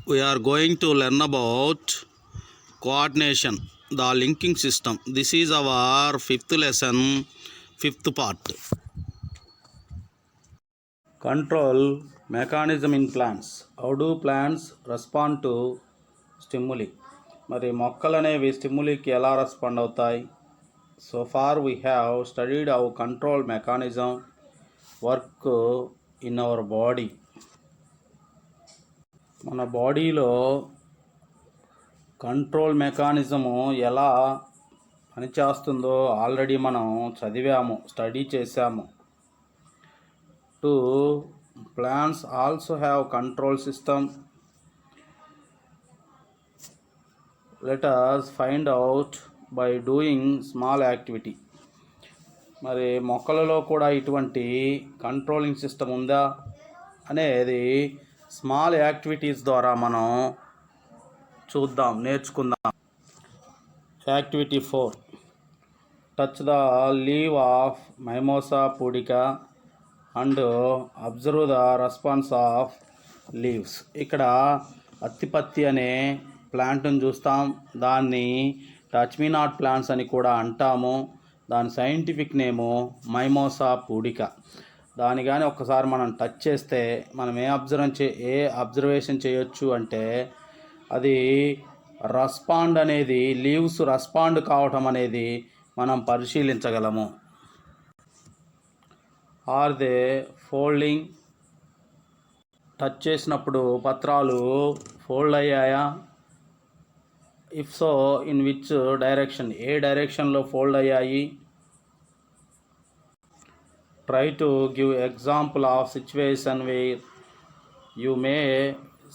We are going to learn about coordination, the linking system. This is our fifth lesson, fifth part. Control mechanism in plants. How do plants respond to stimuli? మరి మొక్కలు అనేవి స్టిమ్యులీకి ఎలా respond అవుతాయి? So far we have studied how control mechanism work in our body. మన బాడీలో control mechanism ఎలా పనిచేస్తుందో already మనం చదివాము, స్టడీ చేసాము. To plants also have control system. Let us find out by doing small activity. మరి మొక్కలలో కూడా ఇటువంటి కంట్రోలింగ్ సిస్టమ్ ఉందా అనేది స్మాల్ యాక్టివిటీస్ ద్వారా మనం చూద్దాం, నేర్చుకుందాం. Activity 4, touch the leave of mimosa pudica and observe the response of leaves. ఇక్కడ అత్తిపత్తి అనే ప్లాంట్ను చూస్తాం. దాన్ని టచ్ మీ నాట్ ప్లాంట్స్ అని కూడా అంటాము. దాని సైంటిఫిక్ నేము మైమోసా పూడికా. దాని కానీ ఒక్కసారి మనం టచ్ చేస్తే మనం ఏ అబ్జర్వేషన్ చేయొచ్చు అంటే అది రెస్పాండ్ అనేది, లీవ్స్ రెస్పాండ్ కావటం అనేది మనం పరిశీలించగలము. Are they folding? టచ్ చేసినప్పుడు పత్రాలు ఫోల్డ్ అయ్యాయా? If so, in which direction? ఏ డైరెక్షన్లో ఫోల్డ్ అయ్యాయి? Try to give example of situation where you may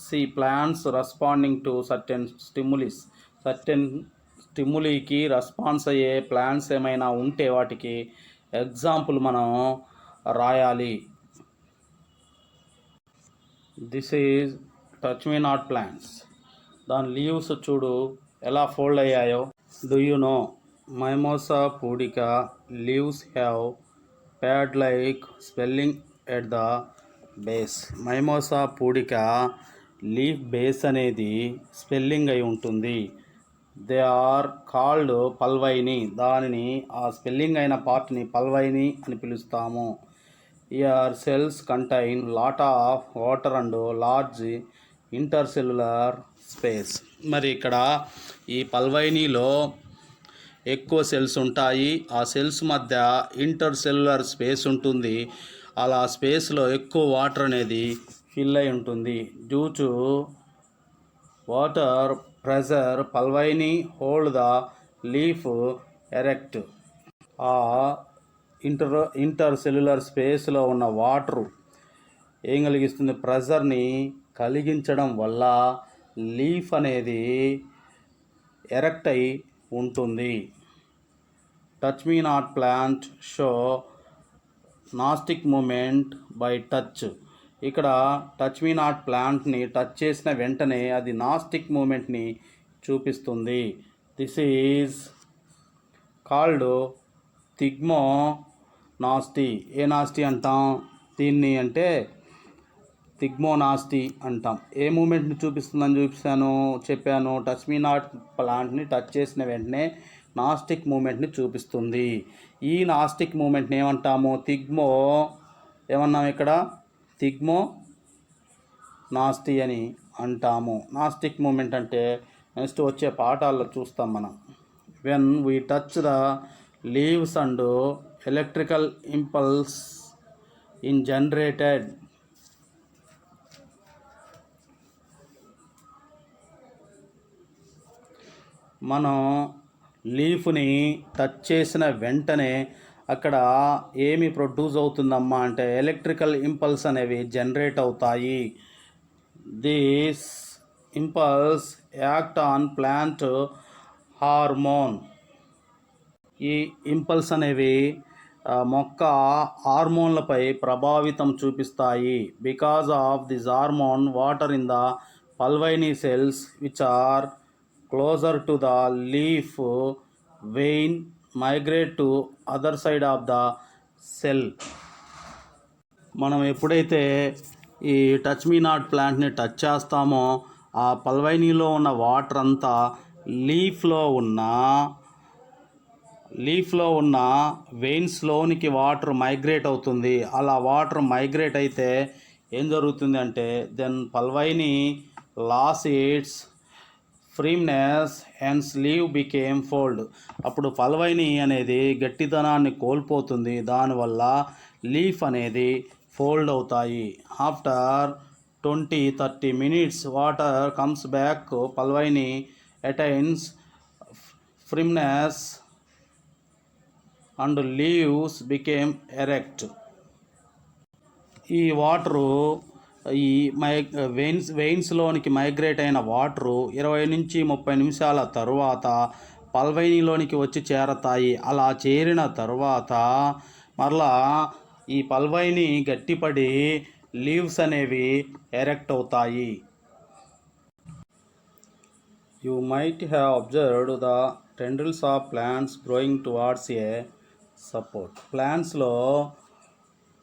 see plants responding to certain stimuli. Certain స్టిమ్యులీకి రెస్పాన్స్ అయ్యే ప్లాంట్స్ ఏమైనా ఉంటే వాటికి ఎగ్జాంపుల్ మనం రాయాలి. This is touch me not plants. దాని లీవ్స్ చూడు ఎలా ఫోల్డ్ అయ్యాయో. Do you know mimosa pudica leaves have pad like spelling at the base. Mimosa pudica leaf base అనేది స్పెల్లింగ్ అయి ఉంటుంది. They are called pulvini. దానిని, ఆ స్పెల్లింగ్ అయిన పార్ట్ని పల్వైని అని పిలుస్తాము. Their cells contain lot of water and large intercellular space. మరి ఇక్కడ ఈ పల్వైనీలో ఎక్కువ సెల్స్ ఉంటాయి. ఆ సెల్స్ మధ్య ఇంటర్సెల్యులర్ స్పేస్ ఉంటుంది. అలా స్పేస్లో ఎక్కువ వాటర్ అనేది ఫిల్ అయి ఉంటుంది. Due to water pressure pulvini hold the leaf erect. ఆ ఇంటర్సెల్యులర్ స్పేస్లో ఉన్న వాటరు ఏం కలిగిస్తుంది? ప్రెజర్ని కలిగించడం వల్ల లీఫ్ అనేది ఎరెక్ట్ అయి ఉంటుంది. Touch me not plant show nastic movement by touch. ఇక్కడ టచ్ మీ నాట్ ప్లాంట్ని టచ్ చేసిన వెంటనే అది నాస్టిక్ మూమెంట్ని చూపిస్తుంది. This is called thigmonasty. ఏ నాస్టీ అంటాం దీన్ని అంటే థిగ్మోనాస్టీ అంటాం. ఏ మూమెంట్ని చూపిస్తుందని చెప్పాను. టచ్ మీ నాట్ ప్లాంట్ని టచ్ చేసిన వెంటనే నాస్టిక్ మూమెంట్ని చూపిస్తుంది. ఈ నాస్టిక్ మూమెంట్ని ఏమంటాము? ఏమన్నాము ఇక్కడ? థిగ్మో నాస్టీ అని అంటాము. నాస్టిక్ మూమెంట్ అంటే నెక్స్ట్ వచ్చే పాఠాల్లో చూస్తాం మనం. When we touch the leaves and electrical impulse in generated. మనం లీఫ్ని టచ్ చేసిన వెంటనే అక్కడ ఏమి ప్రొడ్యూస్ అవుతుందమ్మా అంటే ఎలక్ట్రికల్ ఇంపల్స్ అనేవి జనరేట్ అవుతాయి. This impulse act on plant hormone. ఈ ఇంపల్స్ అనేవి మొక్క హార్మోన్లపై ప్రభావితం చూపిస్తాయి. Because of this hormone water in the pulvini cells which are closer to the leaf vein migrate to other side of the cell. మనం ఎప్పుడైతే ఈ టచ్ మీ నాట్ ప్లాంట్ని టచ్ చేస్తామో ఆ పల్వైనీలో ఉన్న వాటర్ అంతా లీఫ్లో ఉన్న వెయిన్స్లోనికి వాటర్ మైగ్రేట్ అవుతుంది. అలా వాటర్ మైగ్రేట్ అయితే ఏం జరుగుతుంది అంటే then pulvini loss its firmness and leave became fold. అప్పుడు పల్వైని అనేది గట్టితనాన్ని కోల్పోతుంది, దానివల్ల లీఫ్ అనేది ఫోల్డ్ అవుతాయి. After 20-30 minutes water comes back, pulvini attains firmness and leaves became erect. ఈ వాటరు ఈ వెయిన్స్లోనికి మైగ్రేట్ అయిన వాటరు 20-30 నిమిషాల తరువాత పల్వైనీలోనికి వచ్చి చేరతాయి. అలా చేరిన తరువాత మరలా ఈ పల్వైని గట్టిపడి లీవ్స్ అనేవి ఎరెక్ట్ అవుతాయి. You might have observed the tendrils of plants growing towards a support. ప్లాంట్స్లో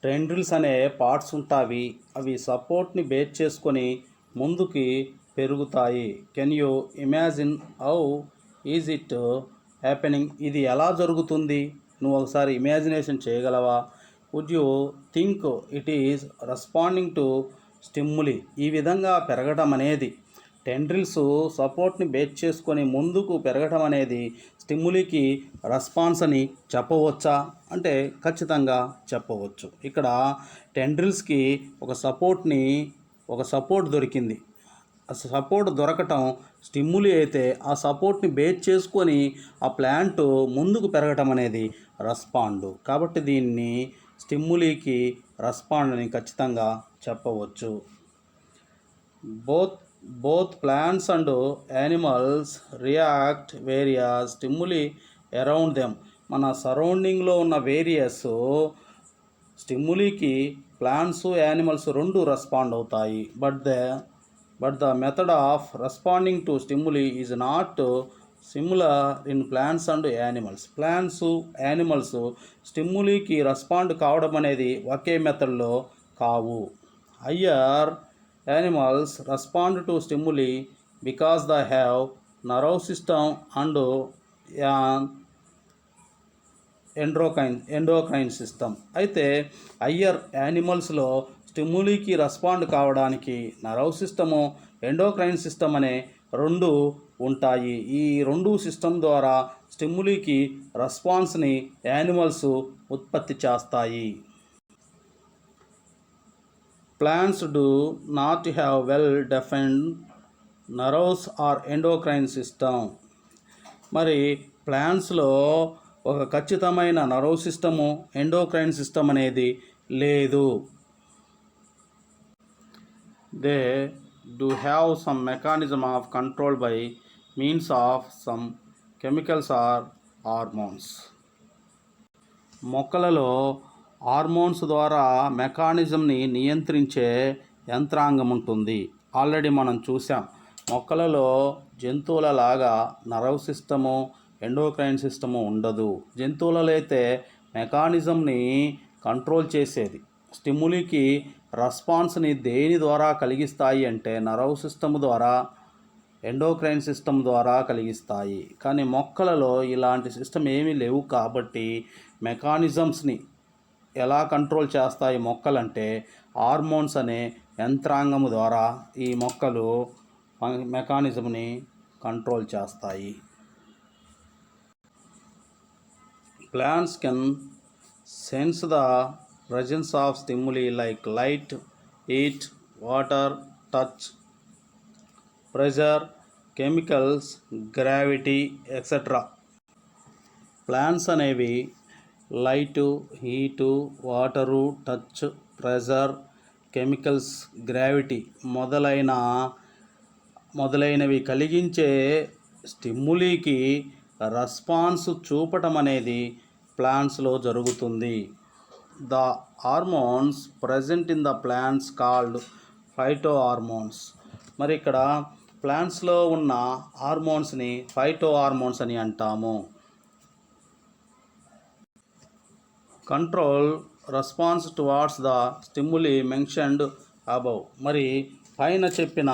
టెండ్రిల్స్ అనే పార్ట్స్ ఉంటాయి. అవి సపోర్ట్ని బేస్ చేసుకొని ముందుకి పెరుగుతాయి. Can you imagine how is it happening? ఇది ఎలా జరుగుతుంది? నువ్వు ఒకసారి ఇమాజినేషన్ చేయగలవా? Would you think it is responding to stimuli? ఈ విధంగా పెరగడం అనేది, టెండ్రిల్స్ సపోర్ట్ని బేస్ చేసుకొని ముందుకు పెరగడం అనేది స్టిమ్యులీకి రెస్పాన్స్ అని చెప్పవచ్చా అంటే ఖచ్చితంగా చెప్పవచ్చు. ఇక్కడ టెండ్రిల్స్కి ఒక సపోర్ట్ దొరికింది. ఆ సపోర్ట్ దొరకటం స్టిమ్యులీ అయితే ఆ సపోర్ట్ని బేస్ చేసుకొని ఆ ప్లాంట్ ముందుకు పెరగటం అనేది రెస్పాండ్. కాబట్టి దీన్ని స్టిమ్యులీకి రెస్పాండ్ అని ఖచ్చితంగా చెప్పవచ్చు. Both plants and animals react various stimuli around them. మన సరౌండింగ్లో ఉన్న వేరియస్ స్టిమ్యులీకి ప్లాంట్స్, యానిమల్స్ రెండు రెస్పాండ్ అవుతాయి. But the method of responding to stimuli is not similar in plants and animals. Plants, animals స్టిమ్యులీకి రెస్పాండ్ కావడం అనేది ఒకే మెథడ్లో కావు. Higher animals respond to stimuli because they have nervous system and an endocrine system. అయితే higher యానిమల్స్లో స్టిమ్యులీకి respond కావడానికి nerve system, endocrine system అనే రెండు ఉంటాయి. ఈ రెండు సిస్టమ్ ద్వారా స్టిమ్యులీకి రెస్పాన్స్ని యానిమల్స్ ఉత్పత్తి చేస్తాయి. Plants do not have well-defined nerves or endocrine system. మరి ప్లాంట్స్లో ఒక ఖచ్చితమైన నర్వ్ సిస్టము, ఎండోక్రైన్ సిస్టమ్ అనేది లేదు. They do have some mechanism of control by means of some chemicals or hormones. మొక్కలలో హార్మోన్స్ ద్వారా మెకానిజంని నియంత్రించే యంత్రాంగం ఉంటుంది. ఆల్రెడీ మనం చూసాం. మొక్కలలో జంతువుల లాగా నర్వ్ సిస్టము, ఎండోక్రైన్ సిస్టము ఉండదు. జంతువులలో అయితే మెకానిజంని కంట్రోల్ చేసేది, స్టిమ్యులీకి రెస్పాన్స్ని దేని ద్వారా కలిగిస్తాయి అంటే నర్వ్ సిస్టమ్ ద్వారా, ఎండోక్రైన్ సిస్టమ్ ద్వారా కలిగిస్తాయి. కానీ మొక్కలలో ఇలాంటి సిస్టమ్ ఏమీ లేవు. కాబట్టి మెకానిజమ్స్ని ఎలా కంట్రోల్ చేస్తాయి మొక్కలంటే హార్మోన్స్ అనే యంత్రాంగము ద్వారా ఈ మొక్కలు మెకానిజంని కంట్రోల్ చేస్తాయి. Plants can sense the presence of stimuli like light, heat, water, touch, pressure, chemicals, gravity, etc. Plants అనేవి light, heat, water, touch, pressure, chemicals, gravity మొదలైనవి కలిగించే స్టిమ్యులీకి రెస్పాన్స్ చూపటం అనేది ప్లాంట్స్లో జరుగుతుంది. The hormones present in the plants called phyto hormones. మరి ఇక్కడ ప్లాంట్స్లో ఉన్న హార్మోన్స్ని ఫైటో హార్మోన్స్ అని అంటాము. Control response towards the stimuli mentioned above. మరి పైన చెప్పిన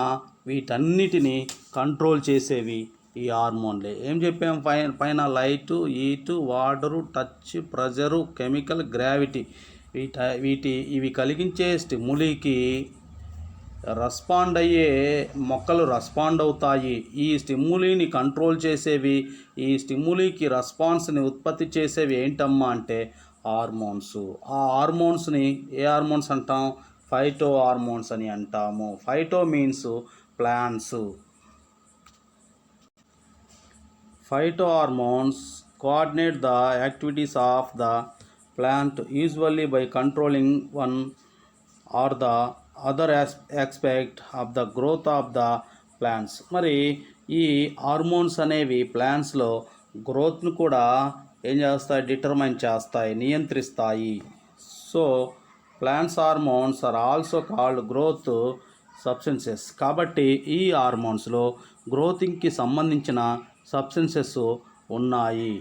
వీటన్నిటిని కంట్రోల్ చేసేవి ఈ హార్మోన్లే. ఏం చెప్పాం పైన light, heat, water, touch, pressure, chemical, gravity. ఇవి కలిగించే స్టిములీకి రెస్పాండ్ అయ్యే మొక్కలు రెస్పాండ్ అవుతాయి. ఈ స్టిములీని కంట్రోల్ చేసేవి, ఈ స్టిములీకి రెస్పాన్స్ని ఉత్పత్తి చేసేవి ఏంటమ్మా అంటే హార్మోన్స్. ఆ హార్మోన్స్ని ఏ హార్మోన్స్ అంటాం? ఫైటో హార్మోన్స్ అని అంటాము. Phyto means plants. Phytohormones coordinate the activities of the plant, usually by controlling one or the other aspect of the growth of the plants. మరి ఈ హార్మోన్స్ అనేవి ప్లాంట్స్లో గ్రోత్ను కూడా ఏం చేస్తాయి? డిటర్మైన్ చేస్తాయి, నియంత్రిస్తాయి. So plants hormones are also called growth substances. కాబట్టి ఈ హార్మోన్స్లో గ్రోతింగ్కి సంబంధించిన సబ్స్టెన్సెస్ ఉన్నాయి.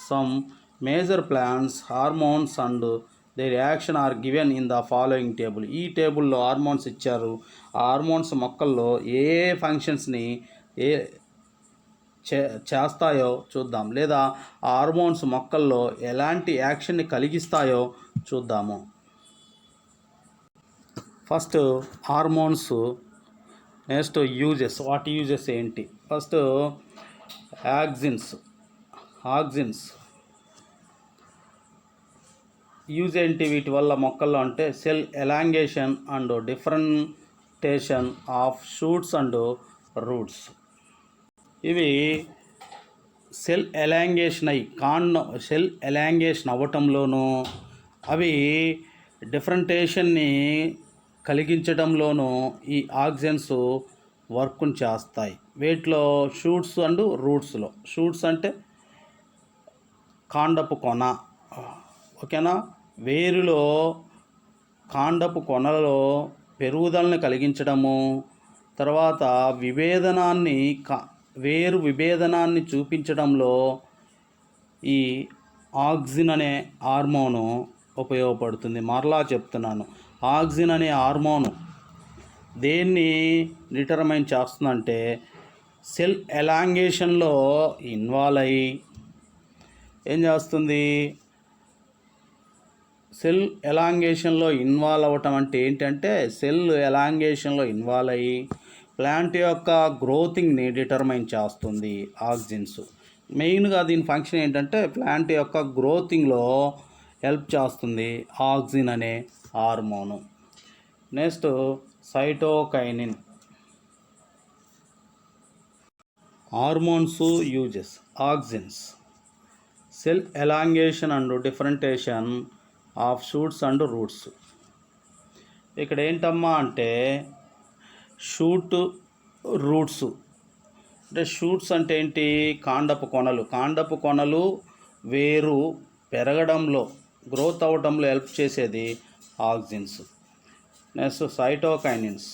Some major plants hormones and their action are given in the following table. ఈ టేబుల్లో హార్మోన్స్ ఇచ్చారు. ఆ హార్మోన్స్ మొక్కల్లో ఏ ఫంక్షన్స్ని చేస్తాయో చూద్దాం, లేదా ఆ హార్మోన్స్ మొక్కల్లో ఎలాంటి యాక్షన్ని కలిగిస్తాయో చూద్దాము. First hormones, next uses. వాటి యూజెస్ ఏంటి? ఫస్ట్ ఆక్సిన్స్ యూజ్ ఏంటి వీటి వల్ల మొక్కల్లో అంటే cell elongation and differentiation of shoots and roots. ఇవి సెల్ ఎలాంగేషన్ అవ్వటంలోనూ, అవి డిఫరెంటేషన్ని కలిగించడంలోనూ ఈ ఆక్సిన్స్ వర్క్ను చేస్తాయి. వీటిలో షూట్స్ అండ్ రూట్స్లో, షూట్స్ అంటే కాండపు కొన, ఓకేనా, వేరులో కాండపు కొనలలో పెరుగుదలను కలిగించడము, తర్వాత వేరు విభేదనాన్ని చూపించడంలో ఈ ఆక్సిన్ అనే హార్మోను ఉపయోగపడుతుంది. మరలా చెప్తున్నాను, ఆక్సిన్ అనే హార్మోను దేన్ని డిటర్మైన్ చేస్తుందంటే సెల్ ఎలాంగేషన్లో ఇన్వాల్వ్ అయ్యి ఏం చేస్తుంది? సెల్ ఎలాంగేషన్లో ఇన్వాల్వ్ అవ్వటం అంటే ఏంటంటే సెల్ ఎలాంగేషన్లో ఇన్వాల్వ్ అయ్యి ప్లాంట్ యొక్క గ్రోతింగ్ని డిటర్మైన్ చేస్తుంది ఆక్సిన్స్. మెయిన్గా దీని ఫంక్షన్ ఏంటంటే ప్లాంట్ యొక్క గ్రోతింగ్లో హెల్ప్ చేస్తుంది ఆక్సిన్ అనే hormone. Next cytokinin. Hormones uses. Auxins, cell elongation and differentiation of shoots and roots. ఇక్కడ ఏంటమ్మా అంటే షూట్, రూట్స్. అంటే షూట్స్ అంటే ఏంటి? కాండపు కొనలు వేరు పెరగడంలో, గ్రోత్ అవ్వడంలో హెల్ప్ చేసేది auxins. Next cytokinins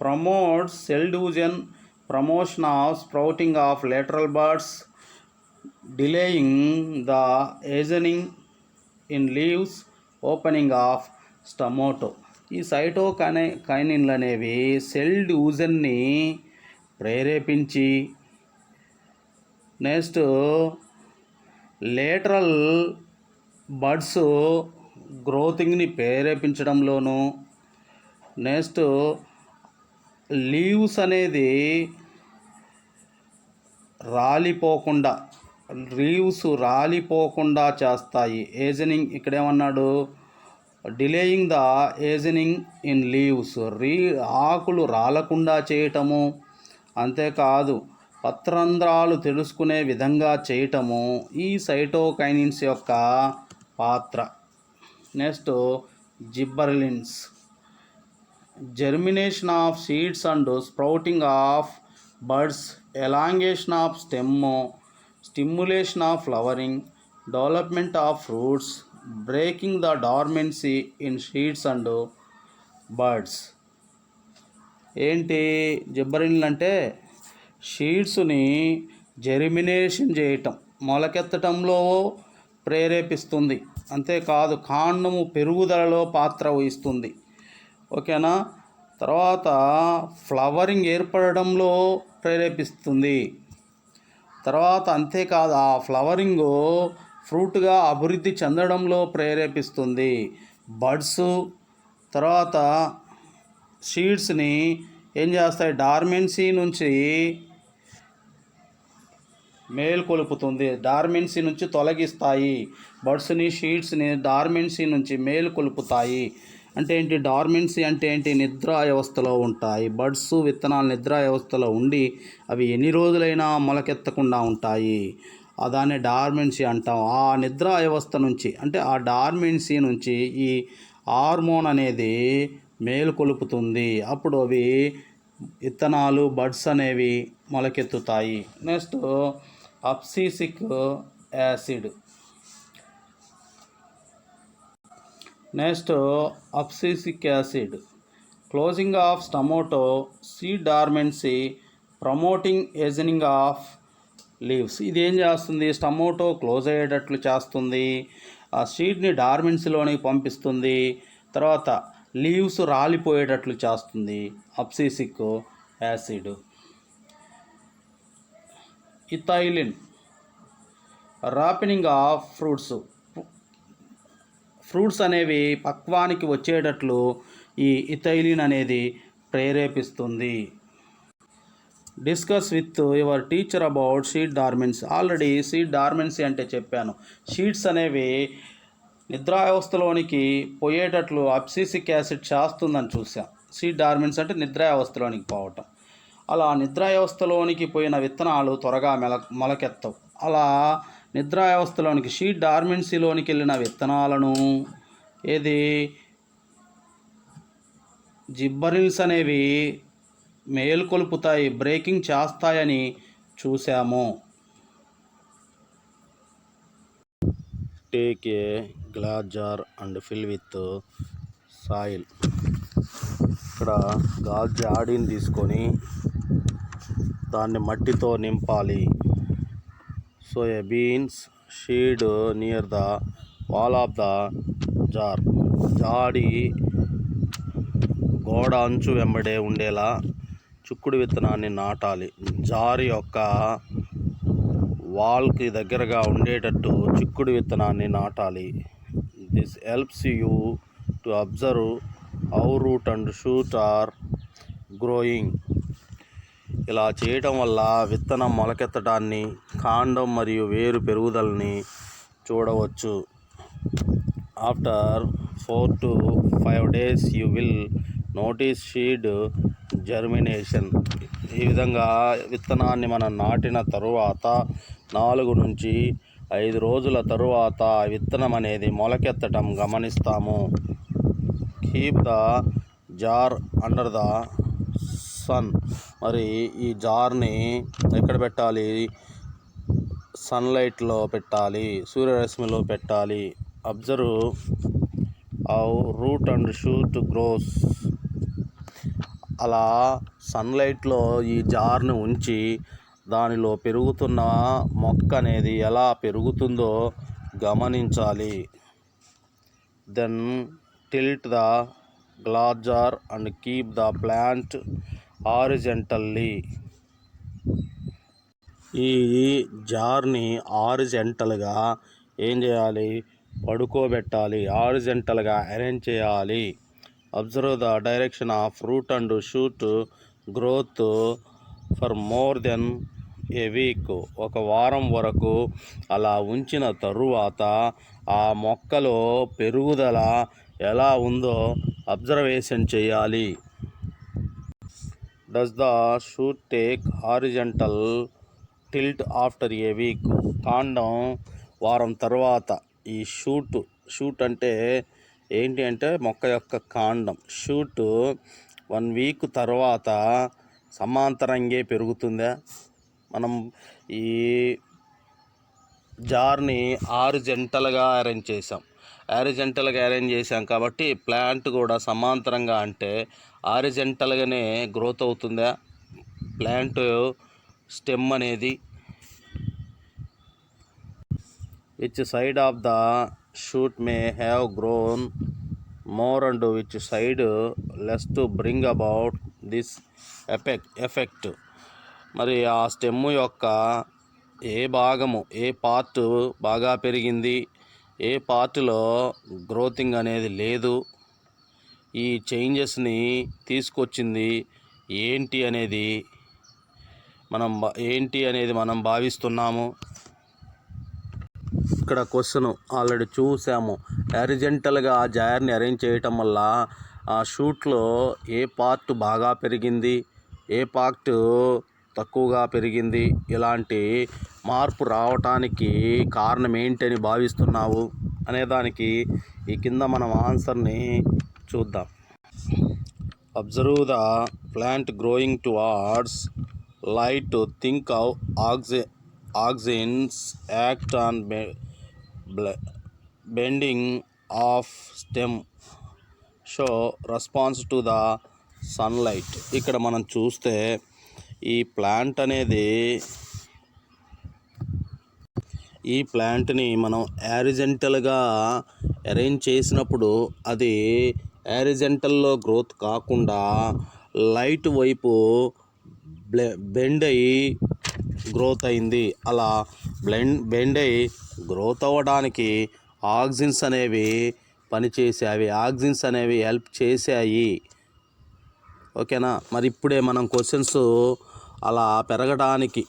promotes cell division, promotion of sprouting of lateral buds, delaying the aging in leaves, opening of stomata. ఈ సైటోకైనిన్లు అనేవి సెల్ డివిజన్ని ప్రేరేపించి, నెక్స్ట్ లేటరల్ బడ్స్ గ్రోతింగ్ని ప్రేరేపించడంలోనూ, నెక్స్ట్ లీవ్స్ అనేది రాలిపోకుండా చేస్తాయి. ఏజనింగ్ ఇక్కడ ఏమన్నాడు? Delaying the ageing in leaves, ఆకులు రాలకుండా చేయటము, అంతేకాదు పత్రంధ్రాలు తెలుసుకునే విధంగా చేయటము ఈ సైటోకైనిన్స్ యొక్క పాత్ర. Next gibberellins, germination of seeds and sprouting of buds, elongation of stem, stimulation of flowering, development of fruits, breaking the dormancy in seeds and buds. ఏంటి జిబ్బరిన్లు అంటే? సీడ్స్ని జెర్మినేషన్ చేయటం, మొలకెత్తటంలో ప్రేరేపిస్తుంది, అంతేకాదు కాండము పెరుగుదలలో పాత్ర వహిస్తుంది, ఓకేనా. తర్వాత ఫ్లవరింగ్ ఏర్పడడంలో ప్రేరేపిస్తుంది. తర్వాత అంతేకాదు ఆ ఫ్లవరింగ్ ఫ్రూట్గా అభివృద్ధి చెందడంలో ప్రేరేపిస్తుంది. బడ్స్ తర్వాత సీడ్స్ని ఏం చేస్తాయి, డార్మెన్సీ నుంచి మేల్కొలుపుతుంది, డార్మెన్సీ నుంచి తొలగిస్తాయి. బడ్స్ని సీడ్స్ని డార్మెన్సీ నుంచి మేల్కొలుపుతాయి. అంటే ఏంటి, డార్మెన్సీ అంటే ఏంటి, నిద్రా వ్యవస్థలో ఉంటాయి. బడ్స్ విత్తనాలు నిద్రా వ్యవస్థలో ఉండి అవి ఎన్ని రోజులైనా మొలకెత్తకుండా ఉంటాయి. దాన్ని డార్మెన్సీ అంటాం. ఆ నిద్రా వ్యవస్థ నుంచి అంటే ఆ డార్మెన్సీ నుంచి ఈ హార్మోన్ అనేది మేలుకొలుపుతుంది. అప్పుడు అవి విత్తనాలు బడ్స్ అనేవి మొలకెత్తుతాయి. Next abscisic acid. Abscisic acid closing of stomata seed dormancy promoting ageing of leaves. ఇది ఏం చేస్తుంది, స్టమోటో క్లోజ్ అయ్యేటట్లు చేస్తుంది, ఆ సీడ్ని డార్మెన్సీలోనికి పంపిస్తుంది, తర్వాత లీవ్స్ రాలిపోయేటట్లు చేస్తుంది abscisic acid. Ethylene ripening of fruits అనేవి పక్వానికి వచ్చేటట్లు ఈ ఇథైలిన్ అనేది ప్రేరేపిస్తుంది. Discuss with your teacher about seed dormancy. Already seed dormancy అంటే చెప్పాను. సీడ్స్ అనేవి నిద్రావస్థలోనికి పోయేటట్లు అబ్సిసిక్ యాసిడ్ చేస్తుందని చూసాం. సీడ్ డార్మెన్సీ అంటే నిద్రావస్థలోనికి పోవటం. అలా నిద్రావస్థలోనికి పోయిన విత్తనాలు త్వరగా మొలకెత్తవు. అలా నిద్రావస్థలోనికి సీడ్ డార్మెన్సీలోనికి వెళ్ళిన విత్తనాలను జిబ్బరిల్స్ అనేవి మేల్కొల్పుతాయి, బ్రేకింగ్ చేస్తాయని చూసాము. Take a glass jar and fill with soil. ఇక్కడ గాజు జాడీని తీసుకొని దాన్ని మట్టితో నింపాలి. So a beans seed near the wall of the jar. జాడి గోడ అంచు వెంబడే ఉండేలా చిక్కుడు విత్తనాన్ని నాటాలి. జార్ యొక్క వాల్కి దగ్గరగా ఉండేటట్టు చిక్కుడు విత్తనాన్ని నాటాలి. This helps you to observe how root and shoot are growing. ఇలా చేయటం వల్ల విత్తనం మొలకెత్తడాన్ని, కాండం మరియు వేరు పెరుగుదలని చూడవచ్చు. After 4 to 5 days you will notice seed germination. ఈ విధంగా విత్తనాన్ని మనం నాటిన తరువాత 4 నుంచి 5 రోజుల తరువాత విత్తనం అనేది మొలకెత్తడం గమనిస్తాము. Keep the jar under the sun. మరి ఈ జార్ని ఎక్కడ పెట్టాలి, సన్లైట్లో పెట్టాలి, సూర్యరశ్మిలో పెట్టాలి. Observe how root and shoot grows. అలా సన్లైట్లో ఈ జార్ని ఉంచి దానిలో పెరుగుతున్న మొక్క అనేది ఎలా పెరుగుతుందో గమనించాలి. Then tilt the glass jar and keep the plant horizontally. ఈ జార్ని హారిజెంటల్గా ఏం చేయాలి, పడుకోబెట్టాలి, హారిజెంటల్గా అరేంజ్ చేయాలి. Observe the direction of root and shoot growth for more than a week. 1 వారం వరకు అలా ఉంచిన తరువాత ఆ మొక్కలో పెరుగుదల ఎలా ఉందో అబ్జర్వేషన్ చేయాలి. Does the shoot take horizontal tilt after A week. కాండం వారం తర్వాత ఈ షూట్ అంటే ఏంటి అంటే మొక్క యొక్క కాండం. షూట్ 1 వీక్ తర్వాత సమాంతరంగా పెరుగుతుందా. మనం ఈ జార్ని హారిజెంటల్గా అరేంజ్ చేసాం కాబట్టి ప్లాంట్ కూడా సమాంతరంగా అంటే హారిజెంటల్గానే గ్రోత్ అవుతుందా ప్లాంట్ స్టెమ్ అనేది. Which side of the shoot may have grown more and which side less to bring about this effect. మరి ఆ స్టెమ్ యొక్క ఏ భాగము ఏ పార్ట్ బాగా పెరిగింది, ఏ పార్ట్లో గ్రోతింగ్ అనేది లేదు, ఈ చేంజెస్ని తీసుకొచ్చింది ఏంటి అనేది మనం భావిస్తున్నాము. ఇక్కడ క్వశ్చన్ ఆల్రెడీ చూసాము. హారిజంటల్గా జార్ని అరేంజ్ చేయటం వల్ల ఆ షూట్లో ఏ పార్ట్ బాగా పెరిగింది, ఏ పార్ట్ తక్కువగా పెరిగింది, ఇలాంటి మార్పు రావటానికి కారణం ఏంటని భావిస్తున్నావు అనేదానికి ఈ కింద మనం ఆన్సర్ని చూద్దాం. Observe the plant growing towards light to think of auxins act on bending of stem show response to the sunlight. ఇక్కడ మనం చూస్తే ఈ ప్లాంట్ని మనం హారిజంటల్గా అరేంజ్ చేసినప్పుడు అది హారిజంటల్లో గ్రోత్ కాకుండా లైట్ వైపు బెండ్ అయ్యి గ్రోత్ అయింది. అలా బెండ్ అయ్యి గ్రోత్ అవ్వడానికి ఆక్సిన్స్ అనేవి పనిచేసాయి, ఆక్సిన్స్ అనేవి హెల్ప్ చేశాయి. ఓకేనా? మరి ఇప్పుడే మనం క్వశ్చన్స్ అలా పెరగడానికి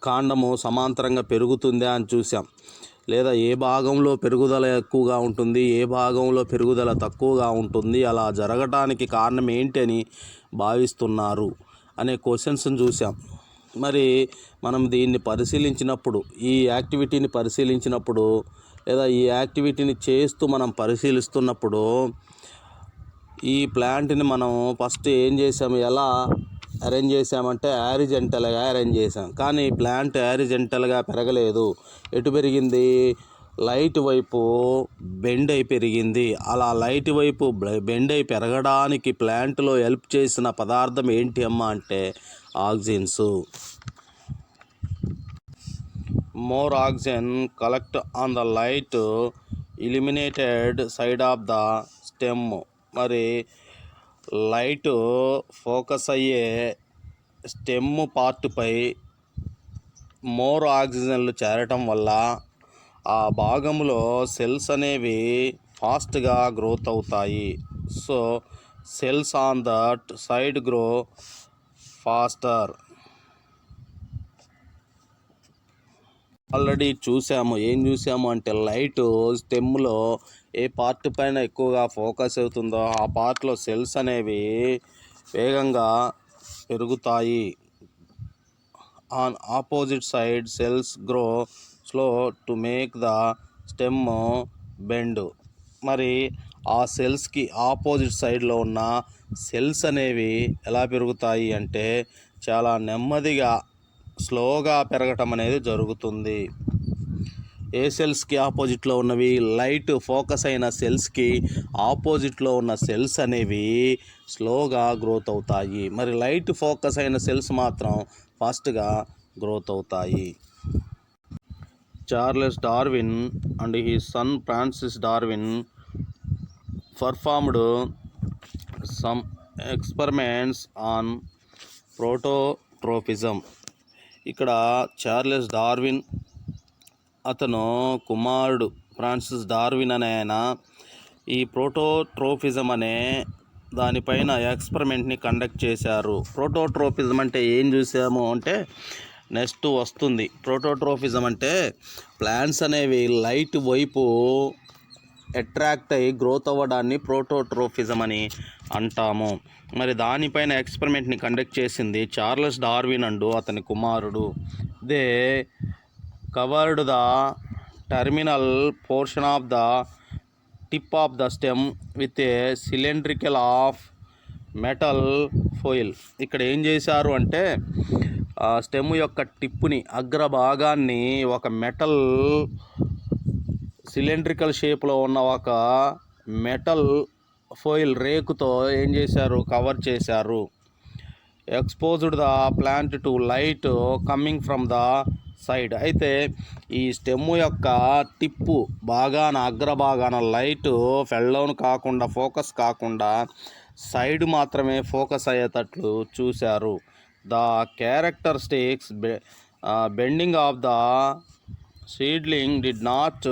కాండము సమాంతరంగా పెరుగుతుందా అని చూసాం, లేదా ఏ భాగంలో పెరుగుదల ఎక్కువగా ఉంటుంది, ఏ భాగంలో పెరుగుదల తక్కువగా ఉంటుంది, అలా జరగటానికి కారణం ఏంటి అని భావిస్తున్నారు అనే క్వశ్చన్స్ని చూసాం. మరి మనం దీన్ని పరిశీలించినప్పుడు, ఈ యాక్టివిటీని పరిశీలించినప్పుడు, లేదా ఈ యాక్టివిటీని చేస్తూ మనం పరిశీలిస్తున్నప్పుడు ఈ ప్లాంట్ని మనం ఫస్ట్ ఏం చేసాము, ఎలా అరేంజ్ చేసామంటే హారిజంటల్గా అరేంజ్ చేసాం. కానీ ప్లాంట్ హారిజంటల్గా పెరగలేదు, ఎటు పెరిగింది, లైట్ వైపు బెండ్ అయి పెరిగింది. అలా లైట్ వైపు బెండ్ అయి పెరగడానికి ప్లాంట్లో హెల్ప్ చేసిన పదార్థం ఏంటి అమ్మా అంటే auxins. More oxygen collect on the light illuminated side of the stem. మరి లైట్ ఫోకస్ అయ్యే స్టెమ్ పార్ట్పై మోర్ ఆక్సిజన్లు చేరటం వల్ల ఆ భాగంలో సెల్స్ అనేవి ఫాస్ట్గా గ్రోత్ అవుతాయి. So cells on that side grow faster. Already చూసాము, ఏం చూసాము అంటే లైట్ స్టెమ్లో ఏ పార్ట్ పైన ఎక్కువగా ఫోకస్ అవుతుందో ఆ పార్ట్లో సెల్స్ అనేవి వేగంగా పెరుగుతాయి. On opposite side cells grow slow to make the stem bend. మరి ఆ సెల్స్కి ఆపోజిట్ సైడ్లో ఉన్న సెల్స్ అనేవి ఎలా పెరుగుతాయి అంటే చాలా నెమ్మదిగా స్లోగా పెరగటం అనేది జరుగుతుంది. ఏ సెల్స్కి ఆపోజిట్లో ఉన్నవి, లైట్ ఫోకస్ అయిన సెల్స్కి ఆపోజిట్లో ఉన్న సెల్స్ అనేవి స్లోగా గ్రోత్ అవుతాయి. మరి లైట్ ఫోకస్ అయిన సెల్స్ మాత్రం ఫాస్ట్గా గ్రోత్ అవుతాయి. Charles Darwin and his son Francis Darwin performed some experiments on prototrophism. ఇక్కడ చార్లెస్ డార్విన్ అతను కుమారుడు ఫ్రాన్సిస్ డార్విన్ అనే ఆయన ఈ ప్రోటోట్రోఫిజం అనే దానిపైన ఎక్స్పెరిమెంట్ని కండక్ట్ చేశారు. ప్రోటోట్రోఫిజం అంటే ఏం చూసాము అంటే నెక్స్ట్ వస్తుంది. ప్రోటోట్రోఫిజం అంటే ప్లాంట్స్ అనేవి లైట్ వైపు అట్రాక్ట్ అయ్యి గ్రోత్ అవ్వడాన్ని ప్రోటోట్రోఫిజం అని అంటాము. మరి దానిపైన ఎక్స్పెరిమెంట్ని కండక్ట్ చేసింది చార్లెస్ డార్విన్ అండ్ అతని కుమారుడు. They covered the terminal portion of the tip of the stem with a cylindrical of metal foil. ఇక్కడ ఏం చేశారు అంటే స్టెమ్ యొక్క టిప్పుని, అగ్రభాగాన్ని ఒక మెటల్ సిలిండ్రికల్ షేప్లో ఉన్న ఒక మెటల్ ఫోయిల్ రేకుతో ఏం చేశారు, కవర్ చేశారు. Exposed the plant to light coming from the side. అయితే ఈ స్టెమ్ యొక్క టిప్పు అగ్రభాగాన లైటు ఫెల్ డౌన్ కాకుండా, ఫోకస్ కాకుండా సైడ్ మాత్రమే ఫోకస్ అయ్యేటట్లు చూశారు. The characteristics bending of the seedling did not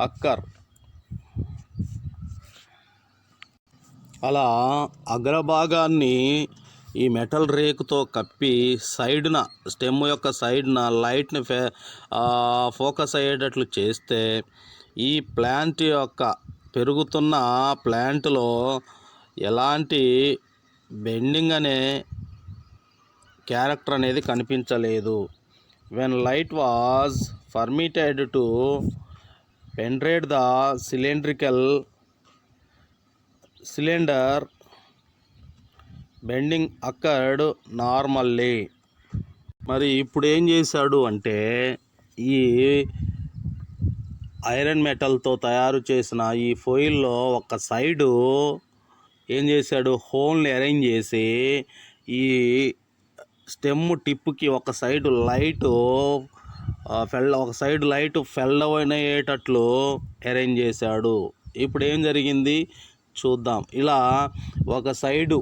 అక్కర్. అలా అగ్రభాగాన్ని ఈ మెటల్ రేకుతో కప్పి సైడ్న, స్టెమ్ యొక్క సైడ్న లైట్ని ఫోకస్ అయ్యేటట్లు చేస్తే ఈ ప్లాంట్ యొక్క పెరుగుతున్న ప్లాంట్లో ఎలాంటి బెండింగ్ అనే క్యారెక్టర్ అనేది కనిపించలేదు. When light was permitted to penetrate the cylinder bending occurred normally. మరి ఇప్పుడు ఏం చేశాడు అంటే, ఈ ఐరన్ మెటల్తో తయారు చేసిన ఈ ఫోయిల్లో ఒక సైడు ఏం చేశాడు, హోల్ని అరేంజ్ చేసి ఈ స్టెమ్ టిప్కి ఒక సైడ్ లైటు ఫెల్ డౌన్ అయ్యేటట్లు అరేంజ్ చేశాడు. ఇప్పుడు ఏం జరిగింది చూద్దాం. ఇలా ఒక సైడు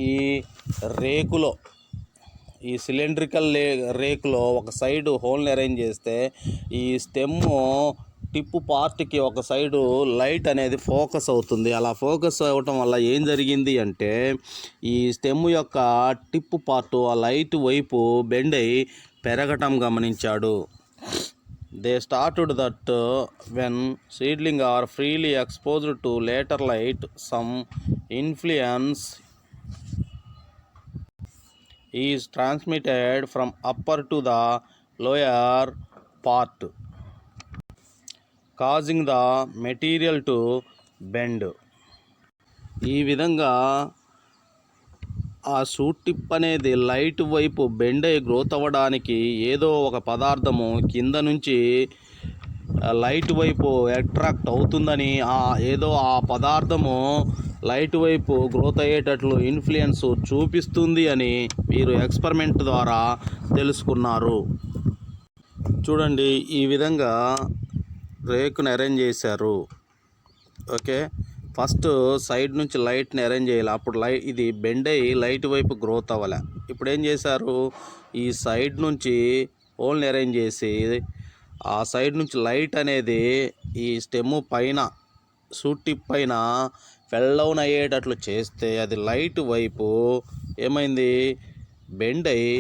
ఈ రేకులో, ఈ సిలిండ్రికల్ రేకులో ఒక సైడు హోల్ని అరేంజ్ చేస్తే ఈ స్టెమ్ టిప్పు పార్ట్కి ఒక సైడు లైట్ అనేది ఫోకస్ అవుతుంది. అలా ఫోకస్ అవ్వటం వల్ల ఏం జరిగింది అంటే, ఈ స్టెమ్ యొక్క టిప్పు పార్ట్ ఆ లైట్ వైపు బెండ్ అయి పెరగటం గమనించాడు. They started that when seedling are freely exposed to later light, some influence is transmitted from upper to the lower part, causing the material to bend. ఈ విధంగా ఆ shoot tip అనేది light వైపు bend అయ్యి growth అవ్వడానికి ఏదో ఒక పదార్థము కింద నుంచి లైట్ వైపు అట్రాక్ట్ అవుతుందని, ఆ పదార్థము లైట్ వైపు గ్రోత్ అయ్యేటట్లు ఇన్ఫ్లుయెన్స్ చూపిస్తుంది అని వీరు ఎక్స్పెరిమెంట్ ద్వారా తెలుసుకున్నారు. చూడండి, ఈ విధంగా రేకుని అరేంజ్ చేశారు. ఓకే, ఫస్ట్ సైడ్ నుంచి లైట్ని అరేంజ్ చేయాలి. అప్పుడు ఇది బెండ్ అయ్యి లైట్ వైపు గ్రోత్ అవ్వాలి. ఇప్పుడు ఏం చేశారు, ఈ సైడ్ నుంచి హోల్ని అరేంజ్ చేసి ఆ సైడ్ నుంచి లైట్ అనేది ఈ స్టెమ్ పైన, షూట్ టిప్ పైన ఫెల్ డౌన్ అయ్యేటట్లు చేస్తే అది లైట్ వైపు ఏమైంది, బెండ్ అయ్యి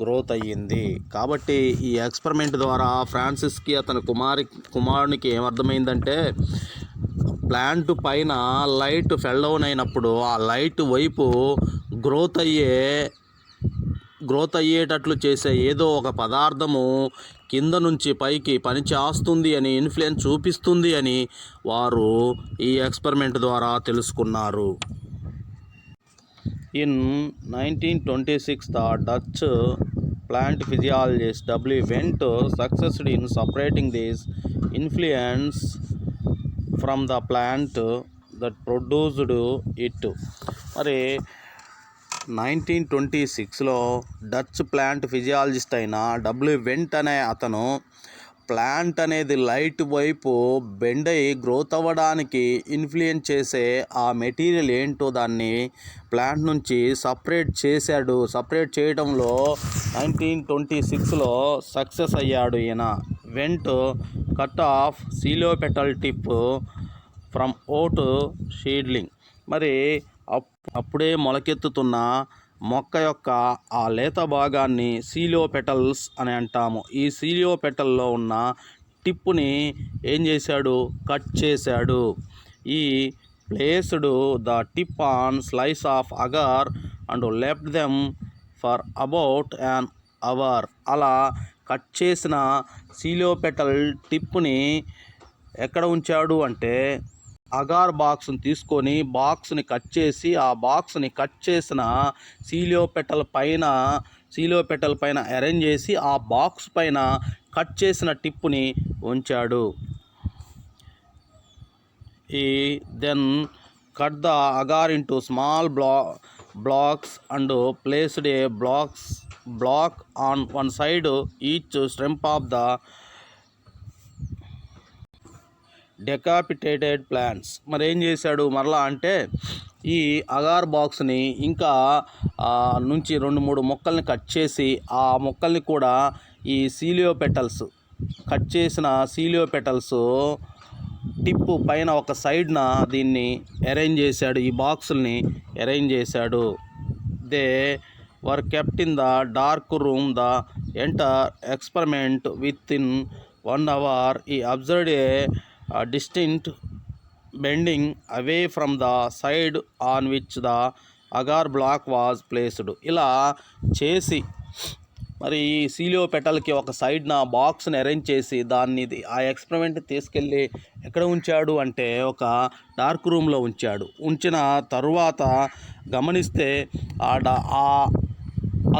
గ్రోత్ అయ్యింది. కాబట్టి ఈ ఎక్స్పెరిమెంట్ ద్వారా ఫ్రాన్సిస్కి అతని కుమారునికి ఏమర్థమైందంటే, ప్లాంట్ పైన లైట్ ఫెల్ డౌన్ అయినప్పుడు ఆ లైట్ వైపు గ్రోత్ అయ్యేటట్లు చేసే ఏదో ఒక పదార్థము కింద నుంచి పైకి పనిచేస్తుంది అని, ఇన్ఫ్లుయెన్స్ చూపిస్తుంది అని వారు ఈ ఎక్స్పెరిమెంట్ ద్వారా తెలుసుకున్నారు. In 1926 the Dutch plant physiologist W. Wendt succeeded in separating this influence from the plant that produced it. మరి 1926లో డచ్ ప్లాంట్ ఫిజియాలజిస్ట్ అయిన డబ్ల్యూ వెంట్ అనే అతను ప్లాంట్ అనేది లైట్ వైపు బెండ్ అయ్యి గ్రోత్ అవ్వడానికి ఇన్ఫ్లుయెన్స్ చేసే ఆ మెటీరియల్ ఏంటో దాన్ని ప్లాంట్ నుంచి సపరేట్ చేశాడు. సపరేట్ చేయడంలో 1926లో సక్సెస్ అయ్యాడు ఈయన. Went cut off coleoptile tip from oat seedling. మరి అప్పుడే మొలకెత్తుతున్న మొక్క యొక్క ఆ లేత భాగాన్ని సీలియోపెటల్స్ అని అంటాము. ఈ సీలియోపెటల్లో ఉన్న టిప్పుని ఏం చేశాడు, కట్ చేశాడు. ఈ placed the tip on slice of agar and left them for about an hour. అలా కట్ చేసిన సీలియోపెటల్ టిప్పుని ఎక్కడ ఉంచాడు అంటే, అగార్ బాక్స్ని తీసుకొని బాక్స్ని కట్ చేసి ఆ బాక్స్ని కట్ చేసిన సీలియోపెటల్ పైన అరేంజ్ చేసి ఆ బాక్స్ పైన కట్ చేసిన టిప్పుని ఉంచాడు. ఈ then cut the agar into small blocks and placed a block on one side each stem of the decapitated plants. మరి ఏం చేశాడు మరలా అంటే ఈ అగార్ బాక్స్ని ఇంకా నుంచి 2-3 మొక్కల్ని కట్ చేసి ఆ మొక్కల్ని కూడా ఈ సీలియో పెటల్స్ కట్ చేసిన సీలియో పెటల్స్ టిప్పు పైన ఒక సైడ్న దీన్ని అరేంజ్ చేశాడు, ఈ బాక్సుల్ని అరేంజ్ చేశాడు. They were kept in the dark room the enter experiment with in 1 hour. He observed a distinct bending away from the side on which the agar block was placed. ఇలా చేసి మరి ఈ Celio పెటల్కి ఒక సైడ్న బాక్స్ని arrange చేసి దాన్ని ఆ ఎక్స్పెరిమెంట్ తీసుకెళ్ళి ఎక్కడ ఉంచాడు అంటే ఒక డార్క్ రూమ్లో ఉంచాడు. ఉంచిన తరువాత గమనిస్తే ఆ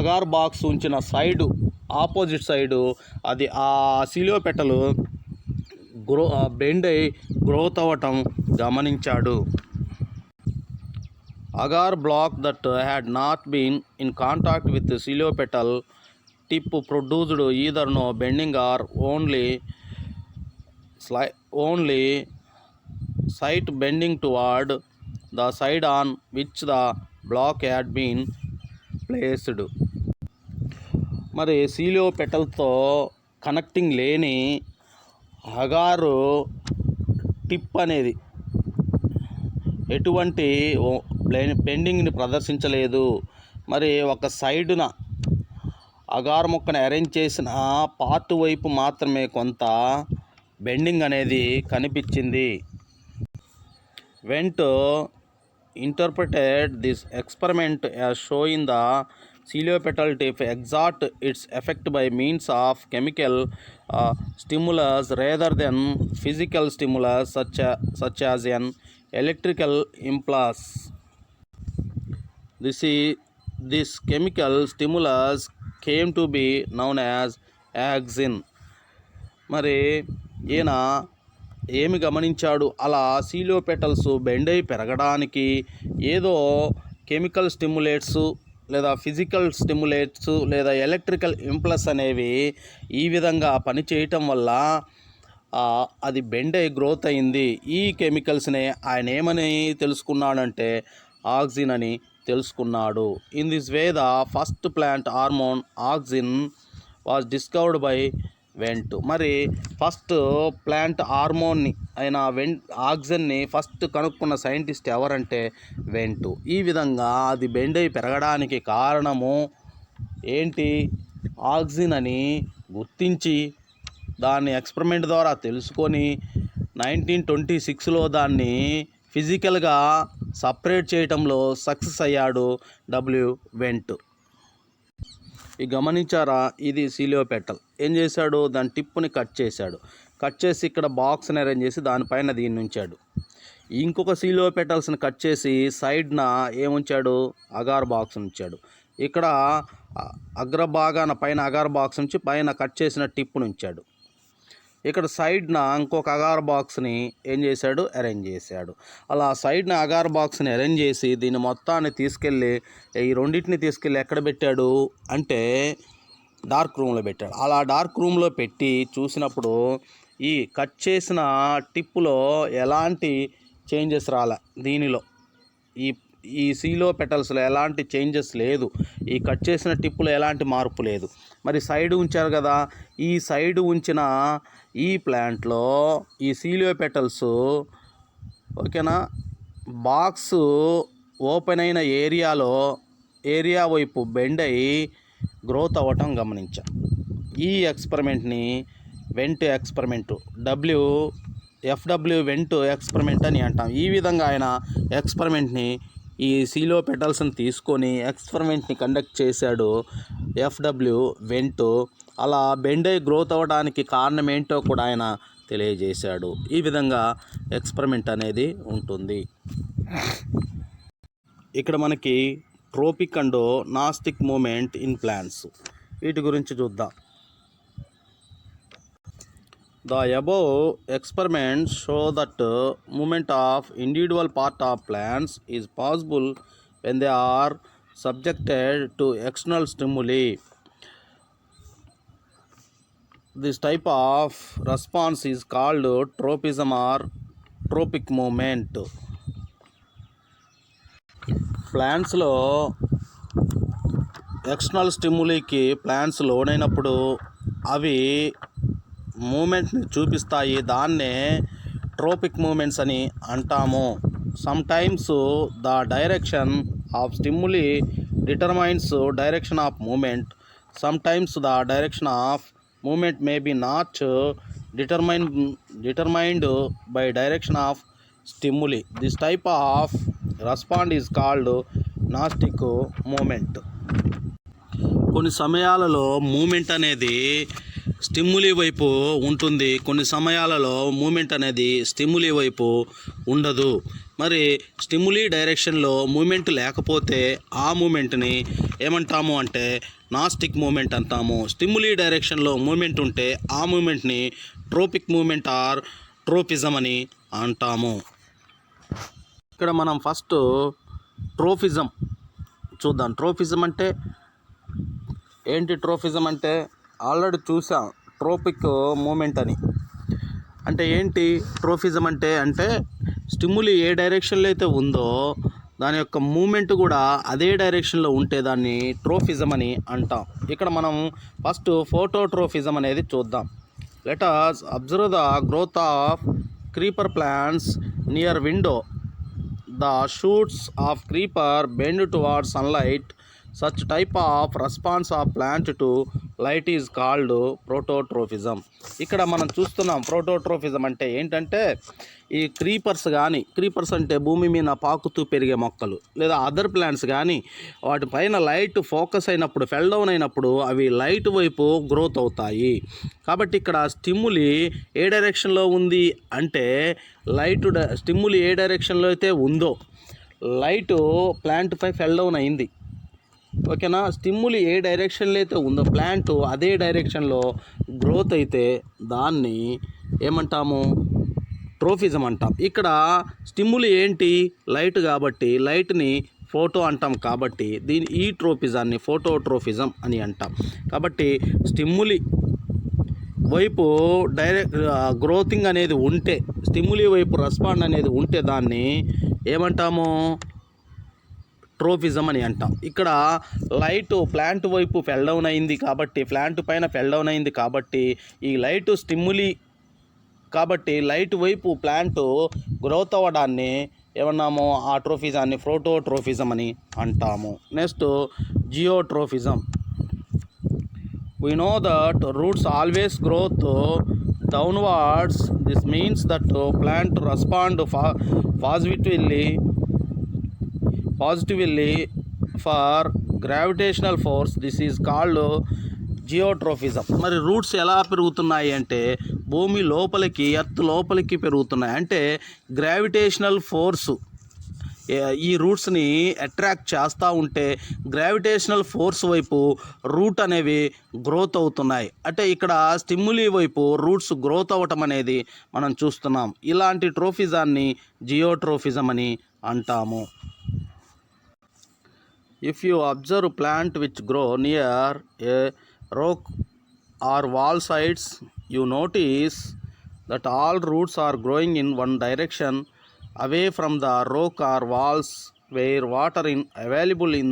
అగార్ బాక్స్ ఉంచిన సైడు ఆపోజిట్ సైడు అది ఆ సీలియో పెటలు బెండ్ అయి గ్రోత్ అవ్వటం గమనించాడు. Agar block that had not been in contact with coleoptile tip produced either no bending or only slight bending toward the side on which the block had been placed. మరి Celio పెటల్తో connecting లేని అగారు tip అనేది ఎటువంటి బెండింగ్ని ప్రదర్శించలేదు. మరి ఒక సైడున agar మొక్కను arrange చేసిన part వైపు మాత్రమే కొంత బెండింగ్ అనేది కనిపించింది. Vent interpreted this experiment as showing the Celiopetal tip exert its effect by means of chemical stimulus rather than physical stimulus such as an electrical impulse. This chemical stimulus came to be known as auxin. మరి ఈయన ఏమి గమనించాడు, అలా Celio petals bend అయి పెరగడానికి ఏదో chemical stimulates లేదా physical stimulates లేదా ఎలక్ట్రికల్ ఇంపల్స్ అనేవి ఈ విధంగా పనిచేయటం వల్ల అది బెండ్ అయి గ్రోత్ అయింది. ఈ కెమికల్స్నే ఆయన ఏమని తెలుసుకున్నాడంటే ఆక్సిన్ అని తెలుసుకున్నాడు. In this way the first plant hormone auxin was discovered by vent. మరి ఫస్ట్ ప్లాంట్ హార్మోన్ని అయిన ఆక్సిన్ని ఫస్ట్ కనుక్కున్న సైంటిస్ట్ ఎవరంటే వెంటు. ఈ విధంగా అది బెండ్ అయి పెరగడానికి కారణము ఏంటి, ఆక్సిన్ అని గుర్తించి దాన్ని ఎక్స్పెరిమెంట్ ద్వారా తెలుసుకొని 1926లో దాన్ని ఫిజికల్గా సపరేట్ చేయటంలో సక్సెస్ అయ్యాడు వెంట్. ఈ గమనించారా, ఇది సీలియో పెటల్. ఏం చేశాడు, దాని టిప్పుని కట్ చేశాడు. కట్ చేసి ఇక్కడ బాక్స్ని అరేంజ్ చేసి దానిపైన దీన్ని ఉంచాడు. ఇంకొక సీలియో పెటల్స్ని కట్ చేసి సైడ్న ఏముంచాడు, అగార్ బాక్స్ ఉంచాడు. ఇక్కడ అగ్రభాగాన పైన అగార్ బాక్స్ నుంచి పైన కట్ చేసిన టిప్పుని ఉంచాడు. ఇక్కడ సైడ్న ఇంకొక అగార్ బాక్స్ని ఏం చేశాడు, అరేంజ్ చేశాడు. అలా సైడ్న అగార్ బాక్స్ని అరేంజ్ చేసి దీన్ని మొత్తాన్ని తీసుకెళ్ళి ఈ రెండింటిని తీసుకెళ్ళి ఎక్కడ పెట్టాడు అంటే డార్క్ రూమ్లో పెట్టాడు. అలా డార్క్ రూమ్లో పెట్టి చూసినప్పుడు ఈ కట్ చేసిన టిప్పులో ఎలాంటి చేంజెస్ రాలే. దీనిలో ఈ సీలో పెటల్స్లో ఎలాంటి చేంజెస్ లేదు. ఈ కట్ చేసిన టిప్పులో ఎలాంటి మార్పు లేదు. మరి సైడ్ ఉంచారు కదా, ఈ సైడ్ ఉంచిన ఈ ప్లాంట్లో ఈ సీలియో పెటల్స్ ఓకేనా బాక్స్ ఓపెన్ అయిన ఏరియా వైపు బెండ్ అయ్యి గ్రోత్ అవ్వటం గమనించాం. ఈ ఎక్స్పెరిమెంట్ని Went experiment FW Went experiment అని అంటాం. ఈ విధంగా ఆయన ఎక్స్పెరిమెంట్ని ఈ సీలో పెటల్స్ని తీసుకొని ఎక్స్పెరిమెంట్ని కండక్ట్ చేశాడు ఎఫ్డబ్ల్యూ వెంట్. అలా బెండ్ అయి గ్రోత్ అవ్వడానికి కారణం ఏంటో కూడా ఆయన తెలియజేశాడు. ఈ విధంగా ఎక్స్పెరిమెంట్ అనేది ఉంటుంది. ఇక్కడ మనకి tropic and nastic movement in plants, వీటి గురించి చూద్దాం. The above experiments show that movement of individual part of plants is possible when they are subjected to external stimuli. This type of response is called tropism or tropic movement. ప్లాంట్స్లో external స్టిమ్యులీకి plants లోనైనప్పుడు అవి మూమెంట్ని చూపిస్తాయి. దాన్నే tropic movements అని అంటాము. Sometimes the direction of stimuli determines direction of movement. Sometimes the direction of movement may be not determined by direction of stimuli. This type of response is called gnostic movement. కొన్ని సమయాలలో moment అనేది స్టిమ్యులీ వైపు ఉంటుంది, కొన్ని సమయాలలో moment అనేది స్టిమ్యులీ వైపు ఉండదు. మరి స్టిమ్యులీ డైరెక్షన్లో మూమెంట్ లేకపోతే ఆ మూమెంట్ని ఏమంటాము అంటే నాస్టిక్ మూమెంట్ అంటాము. స్టిమ్యులీ డైరెక్షన్లో మూమెంట్ ఉంటే ఆ మూమెంట్ని ట్రోపిక్ మూమెంట్ ఆర్ ట్రోపిజం అని అంటాము. ఇక్కడ మనం ఫస్ట్ ట్రోఫిజం చూద్దాం. ట్రోఫిజం అంటే ఏంటి? ట్రోఫిజం అంటే ఆల్రెడీ చూసాం, ట్రోపిక్ మూమెంట్ అని. అంటే ఏంటి ట్రోఫిజం అంటే? అంటే స్టిమ్యులీ ఏ డైరెక్షన్లో అయితే ఉందో దాని యొక్క మూమెంట్ కూడా అదే డైరెక్షన్లో ఉంటే దాన్ని ట్రోఫిజం అని అంటాం. ఇక్కడ మనం ఫస్ట్ ఫోటోట్రోఫిజం అనేది చూద్దాం. Let us observe the growth of creeper plants near window. The shoots of creeper bend towards sunlight. Such type of response of plant to light is called phototropism. ఇక్కడ మనం చూస్తున్నాం ప్రోటోట్రోఫిజం అంటే ఏంటంటే ఈ క్రీపర్స్ అంటే భూమి మీద పాకుతూ పెరిగే మొక్కలు లేదా అదర్ ప్లాంట్స్ కానీ వాటిపైన లైట్ ఫోకస్ అయినప్పుడు, ఫెల్ డౌన్ అయినప్పుడు అవి లైట్ వైపు గ్రోత్ అవుతాయి. కాబట్టి ఇక్కడ స్టిమ్యులీ ఏ డైరెక్షన్లో ఉంది అంటే స్టిమ్యులీ ఏ డైరెక్షన్లో అయితే ఉందో లైటు ప్లాంట్పై ఫెల్ డౌన్ అయింది. ఓకేనా? స్టిమ్యులీ ఏ డైరెక్షన్లో అయితే ఉందో ప్లాంట్ అదే డైరెక్షన్లో గ్రోత్ అయితే దాన్ని ఏమంటాము? ట్రోఫిజం అంటాం. ఇక్కడ స్టిమ్యులీ ఏంటి? లైట్ కాబట్టి లైట్ని ఫోటో అంటాం కాబట్టి ఈ ట్రోఫిజాన్ని ఫోటోట్రోఫిజం అని అంటాం. కాబట్టి స్టిమ్యులీ వైపు గ్రోతింగ్ అనేది ఉంటే, స్టిమ్యులీ వైపు రెస్పాండ్ అనేది ఉంటే దాన్ని ఏమంటాము? ట్రోఫిజం అని అంటాం. ఇక్కడ లైట్ ప్లాంట్ వైపు ఫెల్ డౌన్ అయింది కాబట్టి, ప్లాంట్ పైన ఫెల్ డౌన్ అయింది కాబట్టి ఈ లైట్ స్టిమ్యులీ కాబట్టి లైట్ వైపు ప్లాంట్ గ్రోత్ అవ్వడాన్ని ఏమన్నాము? ఆ ట్రోఫిజాన్ని ఫోటోట్రోఫిజం అని అంటాము. Next జియోట్రోఫిజం. We know that roots always growth downwards. This means that plant respond positively for gravitational force. This is called జియోట్రోఫిజం. మరి రూట్స్ ఎలా పెరుగుతున్నాయి అంటే భూమి లోపలికి, ఎర్త్ లోపలికి పెరుగుతున్నాయి. అంటే గ్రావిటేషనల్ ఫోర్సు ఈ రూట్స్ని అట్రాక్ట్ చేస్తూ ఉంటే గ్రావిటేషనల్ ఫోర్స్ వైపు రూట్ అనేవి గ్రోత్ అవుతున్నాయి. అంటే ఇక్కడ స్టిమ్యులీ వైపు రూట్స్ గ్రోత్ అవ్వటం అనేది మనం చూస్తున్నాం. ఇలాంటి ట్రోఫిజాన్ని జియోట్రోఫిజం అని అంటాము. If you observe plant which grow near a rock or wall sides, you notice that all roots are growing in one direction away from the rock or walls where water is available in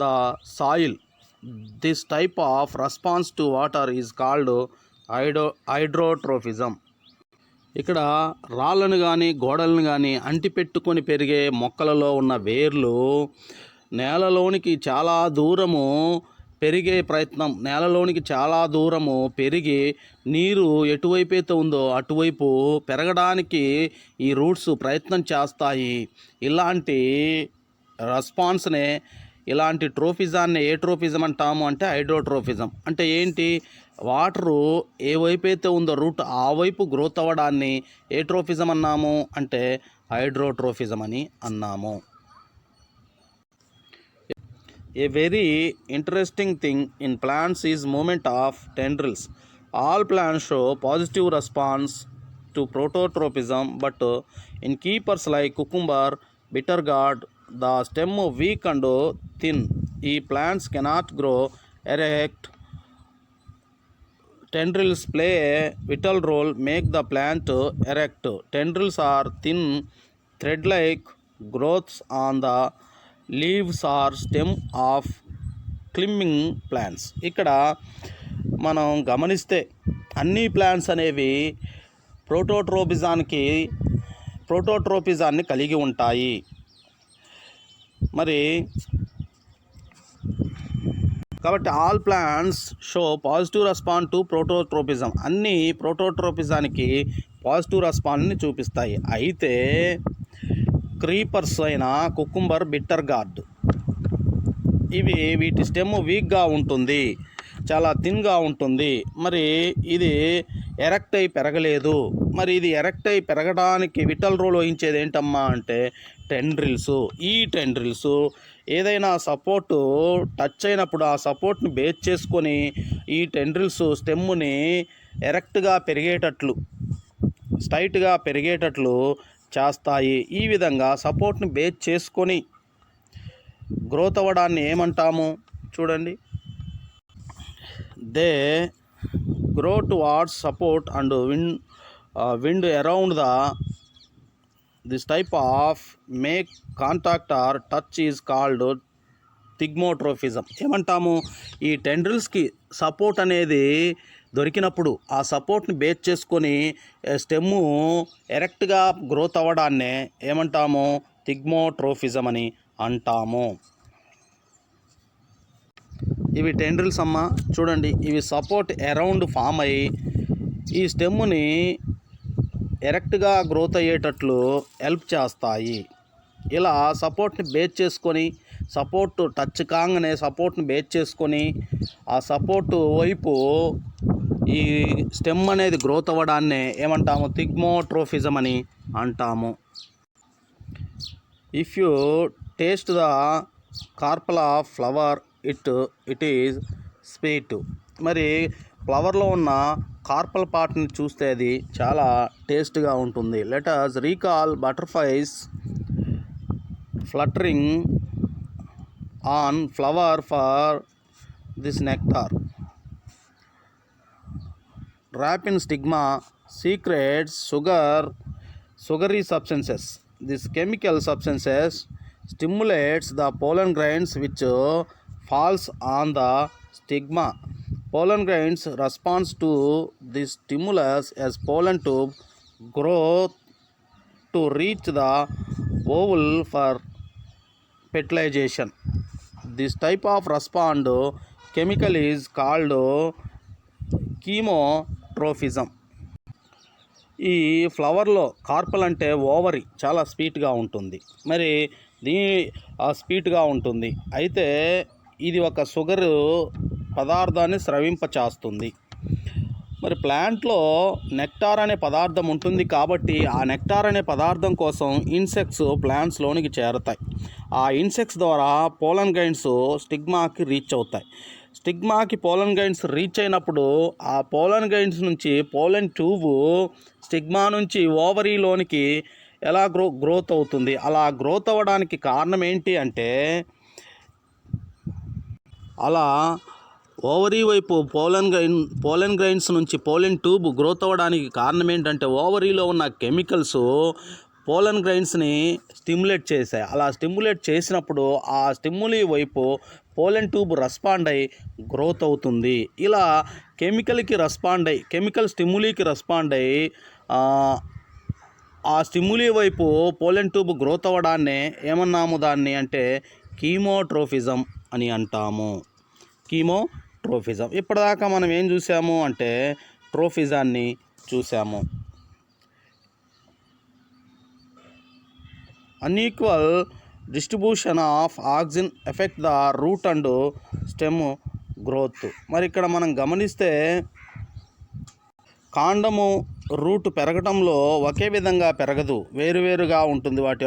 the soil. This type of response to water is called hydrotrophism. ఇక్కడ రాళ్ళను కానీ గోడలను కానీ అంటిపెట్టుకొని పెరిగే మొక్కలలో ఉన్న వేర్లు నేలలోనికి చాలా దూరము పెరిగి నీరు ఎటువైపైతే ఉందో అటువైపు పెరగడానికి ఈ రూట్స్ ప్రయత్నం చేస్తాయి. ఇలాంటి రెస్పాన్స్నే, ఇలాంటి ట్రోఫిజాన్ని ఏ ట్రోఫిజం అంటాము అంటే హైడ్రోట్రోఫిజం. అంటే ఏంటి? వాటరు ఏ వైపు అయితే ఉందో రూట్ ఆ వైపు గ్రోత్ అవ్వడాన్ని ఏ ట్రోఫిజం అన్నాము అంటే హైడ్రోట్రోఫిజం అని అన్నాము. A very interesting thing in plants is movement of tendrils. All plants show positive response to prototrophism, but in keepers like cucumber, bitter gourd, the stem weak and thin. The plants cannot grow erect tendrils play a vital role, make the plant erect. Tendrils are thin thread-like growths on the leaves or stem of climbing plants. ఇక్కడ మనం గమనిస్తే అన్ని plants అనేవి ప్రోటోట్రోపిజాన్ని కలిగి ఉంటాయి. మరి కాబట్టి all plants show positive response to phototropism. అన్నీ ప్రోటోట్రోపిజానికి పాజిటివ్ రెస్పాన్స్ని చూపిస్తాయి. అయితే క్రీపర్స్ అయిన కుకుంబర్, బిట్టర్ గార్డ్ వీటి స్టెమ్ వీక్గా ఉంటుంది, చాలా థిన్గా ఉంటుంది. మరి ఇది ఎరెక్ట్ అయి పెరగలేదు. మరి ఇది ఎరెక్ట్ అయి పెరగడానికి విటల్ రోల్ వహించేది ఏంటమ్మా అంటే టెండ్రిల్స్. ఈ టెండ్రిల్స్ ఏదైనా సపోర్టు టచ్ అయినప్పుడు ఆ సపోర్ట్ని బేస్ చేసుకొని ఈ టెండ్రిల్స్ స్టెమ్ని ఎరెక్ట్గా పెరిగేటట్లు, స్ట్రైట్గా పెరిగేటట్లు చేస్తాయి. ఈ విధంగా సపోర్ట్ని బేస్ చేసుకొని గ్రోత్ అవ్వడాన్ని ఏమంటాము చూడండి. They grow towards support and wind around this type of make contact or touch is called thigmotropism. ఏమంటాము, ఈ టెండ్రిల్స్కి సపోర్ట్ అనేది దొరికినప్పుడు ఆ సపోర్ట్ని బేస్ చేసుకొని స్టెమ్ము ఎరెక్ట్గా గ్రోత్ అవ్వడాన్నే ఏమంటాము, థిగ్మోట్రోఫిజం అని అంటాము. ఇవి టెండ్రిల్స్ అమ్మ చూడండి. ఇవి సపోర్ట్ అరౌండ్ ఫామ్ అయ్యి ఈ స్టెమ్ని ఎరెక్ట్గా గ్రోత్ అయ్యేటట్లు హెల్ప్ చేస్తాయి. ఇలా సపోర్ట్ని బేస్ చేసుకొని సపోర్ట్ టచ్ కాగానే సపోర్ట్ని బేస్ చేసుకొని ఆ సపోర్టు వైపు ఈ స్టెమ్ అనేది గ్రోత్ అవ్వడాన్నే ఏమంటాము, థిగ్మోట్రోఫిజం అని అంటాము. If you taste the carpal of flower it is sweet. మరి ఫ్లవర్లో ఉన్న కార్పల్ పార్ట్ని చూస్తే అది చాలా టేస్ట్గా ఉంటుంది. Let us recall butterflies fluttering on flower for this nectar. wrapped in stigma secretes sugary substances. These chemical substances stimulates the pollen grains which falls on the stigma. Pollen grains responds to this stimulus as pollen tube grow to reach the oval for fertilization. This type of response chemical is called కీమోట్రోఫిజం. ఈ ఫ్లవర్లో carpal అంటే ovary చాలా స్వీట్గా ఉంటుంది. మరి స్వీట్గా ఉంటుంది. అయితే ఇది ఒక షుగర్ పదార్థాన్ని స్రవింపచేస్తుంది. మరి ప్లాంట్లో నెక్టార్ అనే పదార్థం ఉంటుంది కాబట్టి ఆ నెక్టార్ అనే పదార్థం కోసం ఇన్సెక్ట్స్ ప్లాంట్స్లోనికి చేరతాయి. ఆ ఇన్సెక్ట్స్ ద్వారా పోలన్ గ్రైన్స్ స్టిగ్మాకి రీచ్ అవుతాయి. స్టిగ్మాకి పోలన్ గ్రైన్స్ రీచ్ అయినప్పుడు ఆ పోలన్ గ్రైన్స్ నుంచి పోలన్ ట్యూబు స్టిగ్మా నుంచి ఓవరీలోనికి ఎలా గ్రోత్ అవుతుంది. అలా గ్రోత్ అవ్వడానికి కారణం ఏంటి అంటే అలా ఓవరీ వైపు పోలన్ గ్రైన్స్ నుంచి పోలన్ ట్యూబ్ గ్రోత్ అవ్వడానికి కారణం ఏంటంటే ఓవరీలో ఉన్న కెమికల్స్ పోలన్ గ్రైన్స్ని స్టిమ్యులేట్ చేశాయి. అలా స్టిమ్యులేట్ చేసినప్పుడు ఆ స్టిమ్యులీ వైపు పోలన్ ట్యూబ్ రెస్పాండ్ అయ్యి గ్రోత్ అవుతుంది. ఇలా కెమికల్ స్టిమ్యులీకి రెస్పాండ్ అయ్యి ఆ స్టిమ్యులీ వైపు పోలన్ ట్యూబ్ గ్రోత్ అవ్వడాన్నే ఏమన్నాము దాన్ని అంటే కీమోట్రోఫిజం అని అంటాము. కీమోట్రోఫిజం. ఇప్పటిదాకా మనం ఏం చూసాము అంటే ట్రోఫిజాన్ని చూసాము. Unequal distribution of oxygen effect the route and stem growth. మరి ఇక్కడ మనం గమనిస్తే కాండము రూట్ పెరగటంలో ఒకే విధంగా పెరగదు, వేరువేరుగా ఉంటుంది. వాటి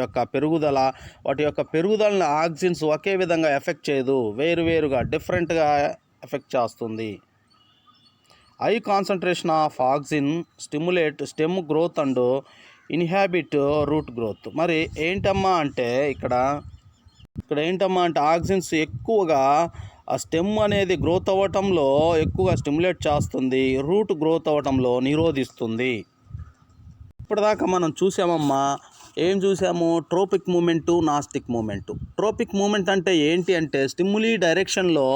యొక్క పెరుగుదలని ఆక్సిజన్స్ ఒకే విధంగా ఎఫెక్ట్ చేయదు, వేరువేరుగా డిఫరెంట్గా ఎఫెక్ట్ చేస్తుంది. High concentration of oxygen stimulate stem growth and inhibit root growth. మరి ఏంటమ్మా అంటే ఇక్కడ ఏంటమ్మా అంటే ఆక్సిజన్స్ ఎక్కువగా ఆ స్టెమ్ అనేది గ్రోత్ అవ్వటంలో ఎక్కువగా స్టిమ్యులేట్ చేస్తుంది, రూట్ గ్రోత్ అవ్వటంలో నిరోధిస్తుంది. ఇప్పటిదాకా మనం చూసామమ్మా, ఏం చూసాము? Tropic movement, nastic movement. Tropic movement అంటే ఏంటి అంటే స్టిమ్యులీ డైరెక్షన్లో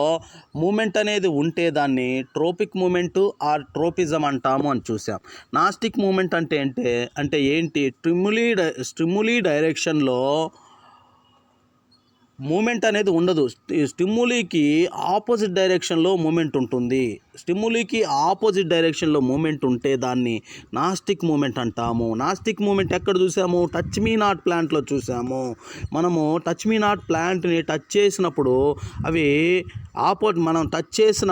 మూమెంట్ అనేది ఉంటే దాన్ని ట్రోపిక్ మూమెంటు ఆర్ ట్రోపిజం అంటాము అని చూసాం. నాస్టిక్ మూమెంట్ అంటే ఏంటి? స్టిమ్యులీ డైరెక్షన్లో మూమెంట్ అనేది ఉండదు. స్టిమ్యులీకి ఆపోజిట్ డైరెక్షన్లో మూమెంట్ ఉంటుంది. స్టిమ్యులీకి ఆపోజిట్ డైరెక్షన్లో మూమెంట్ ఉంటే దాన్ని నాస్టిక్ మూమెంట్ అంటాము. నాస్టిక్ మూమెంట్ ఎక్కడ చూసాము? టచ్ మీ నాట్ ప్లాంట్లో చూసాము. మనము టచ్ మీ నాట్ ప్లాంట్ని టచ్ చేసినప్పుడు అవి మనం టచ్ చేసిన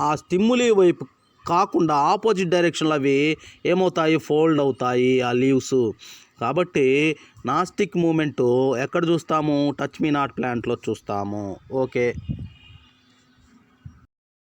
ఆ స్టిమ్యులీ వైపు కాకుండా ఆపోజిట్ డైరెక్షన్లో అవి ఏమవుతాయి? ఫోల్డ్ అవుతాయి ఆ లీవ్స్. కాబట్టి నాస్టిక్ మూమెంటు ఎక్కడ చూస్తాము? టచ్ మీ నాట్ ప్లాంట్లో చూస్తాము. ఓకే.